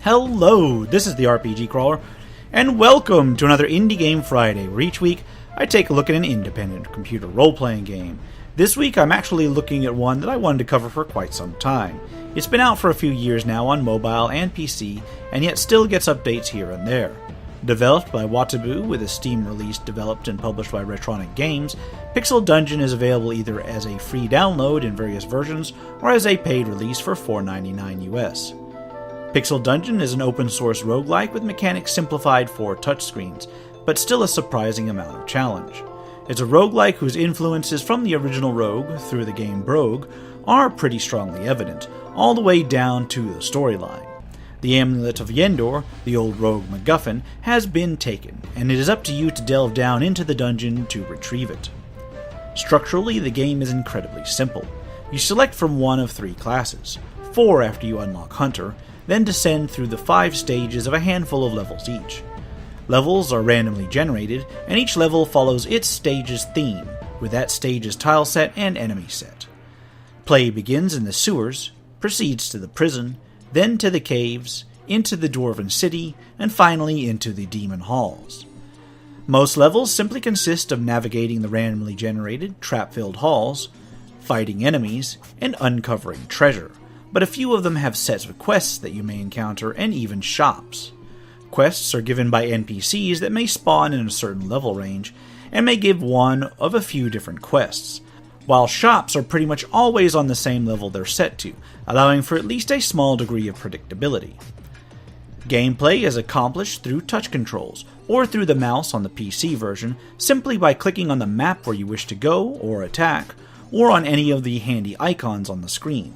Hello, this is the RPG Crawler, and welcome to another Indie Game Friday, where each week I take a look at an independent computer role-playing game. This week I'm actually looking at one that I wanted to cover for quite some time. It's been out for a few years now on mobile and PC, and yet still gets updates here and there. Developed by Watabu with a Steam release developed and published by Retronic Games, Pixel Dungeon is available either as a free download in various versions or as a paid release for $4.99 US. Pixel Dungeon is an open-source roguelike with mechanics simplified for touchscreens, but still a surprising amount of challenge. It's a roguelike whose influences from the original Rogue through the game Brogue are pretty strongly evident, all the way down to the storyline. The Amulet of Yendor, the old rogue MacGuffin, has been taken, and it is up to you to delve down into the dungeon to retrieve it. Structurally, the game is incredibly simple. You select from one of 3 classes, 4 after you unlock Hunter, then descend through the 5 stages of a handful of levels each. Levels are randomly generated, and each level follows its stage's theme, with that stage's tile set and enemy set. Play begins in the sewers, proceeds to the prison, then to the caves, into the Dwarven City, and finally into the Demon Halls. Most levels simply consist of navigating the randomly generated, trap-filled halls, fighting enemies, and uncovering treasure, but a few of them have sets of quests that you may encounter and even shops. Quests are given by NPCs that may spawn in a certain level range, and may give one of a few different quests, while shops are pretty much always on the same level they're set to, allowing for at least a small degree of predictability. Gameplay is accomplished through touch controls, or through the mouse on the PC version, simply by clicking on the map where you wish to go or attack, or on any of the handy icons on the screen.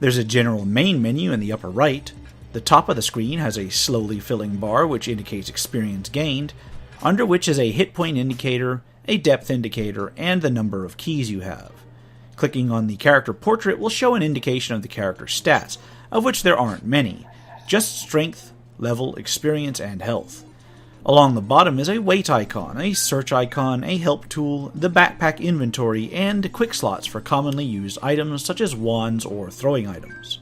There's a general main menu in the upper right. The top of the screen has a slowly filling bar which indicates experience gained, under which is a hit point indicator, a depth indicator, and the number of keys you have. Clicking on the character portrait will show an indication of the character's stats, of which there aren't many, just strength, level, experience, and health. Along the bottom is a weight icon, a search icon, a help tool, the backpack inventory, and quick slots for commonly used items such as wands or throwing items.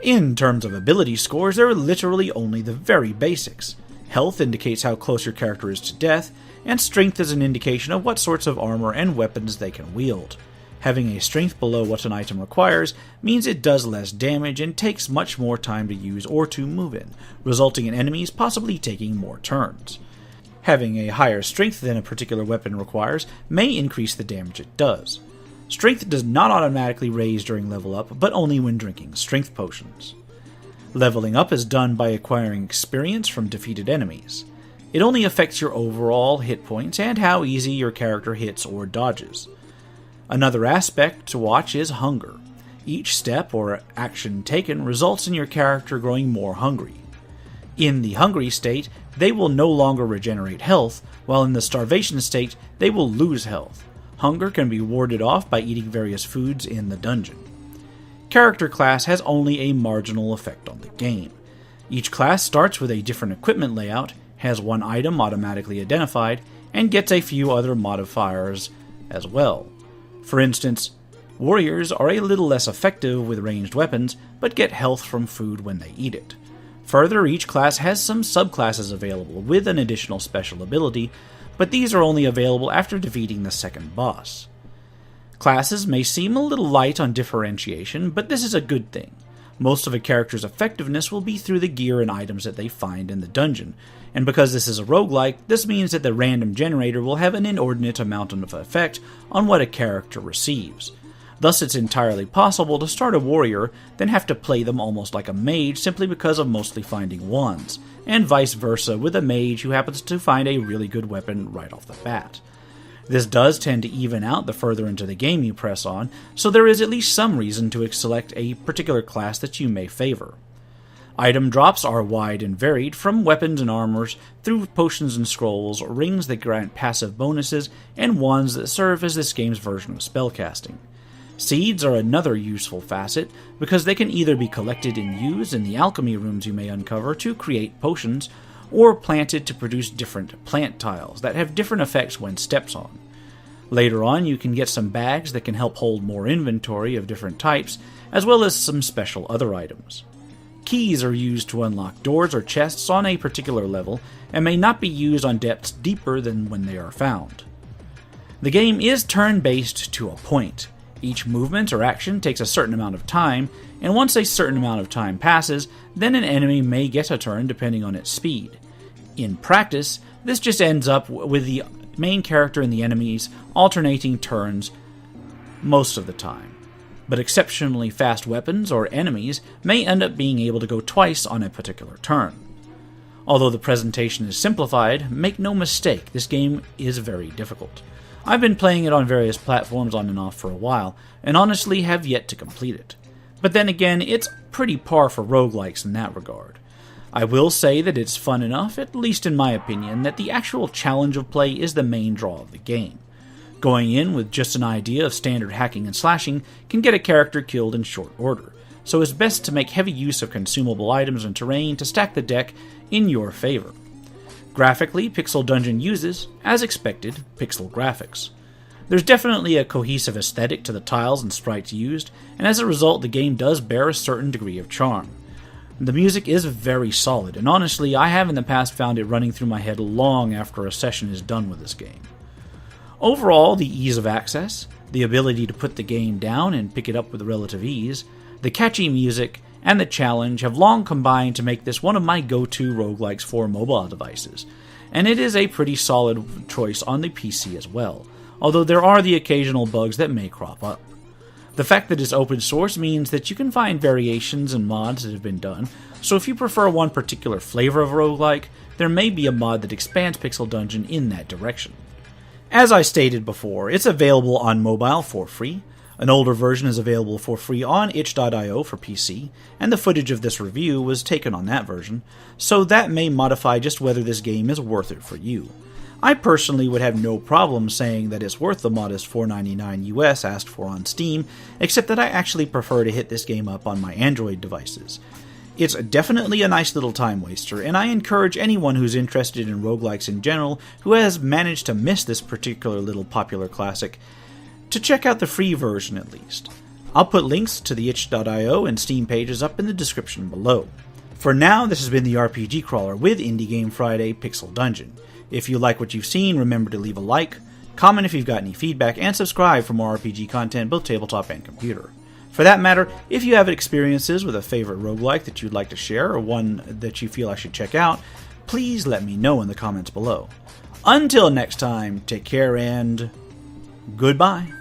In terms of ability scores, there are literally only the very basics. Health indicates how close your character is to death, and strength is an indication of what sorts of armor and weapons they can wield. Having a strength below what an item requires means it does less damage and takes much more time to use or to move in, resulting in enemies possibly taking more turns. Having a higher strength than a particular weapon requires may increase the damage it does. Strength does not automatically raise during level up, but only when drinking strength potions. Leveling up is done by acquiring experience from defeated enemies. It only affects your overall hit points and how easy your character hits or dodges. Another aspect to watch is hunger. Each step or action taken results in your character growing more hungry. In the hungry state, they will no longer regenerate health, while in the starvation state, they will lose health. Hunger can be warded off by eating various foods in the dungeon. Character class has only a marginal effect on the game. Each class starts with a different equipment layout, has one item automatically identified, and gets a few other modifiers as well. For instance, warriors are a little less effective with ranged weapons, but get health from food when they eat it. Further, each class has some subclasses available with an additional special ability, but these are only available after defeating the second boss. Classes may seem a little light on differentiation, but this is a good thing. Most of a character's effectiveness will be through the gear and items that they find in the dungeon, and because this is a roguelike, this means that the random generator will have an inordinate amount of effect on what a character receives. Thus, it's entirely possible to start a warrior, then have to play them almost like a mage simply because of mostly finding wands, and vice versa with a mage who happens to find a really good weapon right off the bat. This does tend to even out the further into the game you press on, so there is at least some reason to select a particular class that you may favor. Item drops are wide and varied, from weapons and armors, through potions and scrolls, rings that grant passive bonuses, and wands that serve as this game's version of spellcasting. Seeds are another useful facet, because they can either be collected and used in the alchemy rooms you may uncover to create potions, or planted to produce different plant tiles that have different effects when stepped on. Later on, you can get some bags that can help hold more inventory of different types, as well as some special other items. Keys are used to unlock doors or chests on a particular level, and may not be used on depths deeper than when they are found. The game is turn-based to a point. Each movement or action takes a certain amount of time, and once a certain amount of time passes, then an enemy may get a turn depending on its speed. In practice, this just ends up with the main character and the enemies alternating turns most of the time, but exceptionally fast weapons or enemies may end up being able to go twice on a particular turn. Although the presentation is simplified, make no mistake, this game is very difficult. I've been playing it on various platforms on and off for a while, and honestly have yet to complete it. But then again, it's pretty par for roguelikes in that regard. I will say that it's fun enough, at least in my opinion, that the actual challenge of play is the main draw of the game. Going in with just an idea of standard hacking and slashing can get a character killed in short order, so it's best to make heavy use of consumable items and terrain to stack the deck in your favor. Graphically, Pixel Dungeon uses, as expected, pixel graphics. There's definitely a cohesive aesthetic to the tiles and sprites used, and as a result the game does bear a certain degree of charm. The music is very solid, and honestly I have in the past found it running through my head long after a session is done with this game. Overall, the ease of access, the ability to put the game down and pick it up with relative ease, the catchy music, and the challenge have long combined to make this one of my go-to roguelikes for mobile devices, and it is a pretty solid choice on the PC as well, although there are the occasional bugs that may crop up. The fact that it's open source means that you can find variations and mods that have been done, so if you prefer one particular flavor of roguelike, there may be a mod that expands Pixel Dungeon in that direction. As I stated before, it's available on mobile for free. An older version is available for free on itch.io for PC, and the footage of this review was taken on that version, so that may modify just whether this game is worth it for you. I personally would have no problem saying that it's worth the modest $4.99 US asked for on Steam, except that I actually prefer to hit this game up on my Android devices. It's definitely a nice little time waster, and I encourage anyone who's interested in roguelikes in general who has managed to miss this particular little popular classic to check out the free version at least. I'll put links to the itch.io and Steam pages up in the description below. For now, this has been the RPG Crawler with Indie Game Friday Pixel Dungeon. If you like what you've seen, remember to leave a like, comment if you've got any feedback, and subscribe for more RPG content, both tabletop and computer. For that matter, if you have experiences with a favorite roguelike that you'd like to share, or one that you feel I should check out, please let me know in the comments below. Until next time, take care and goodbye.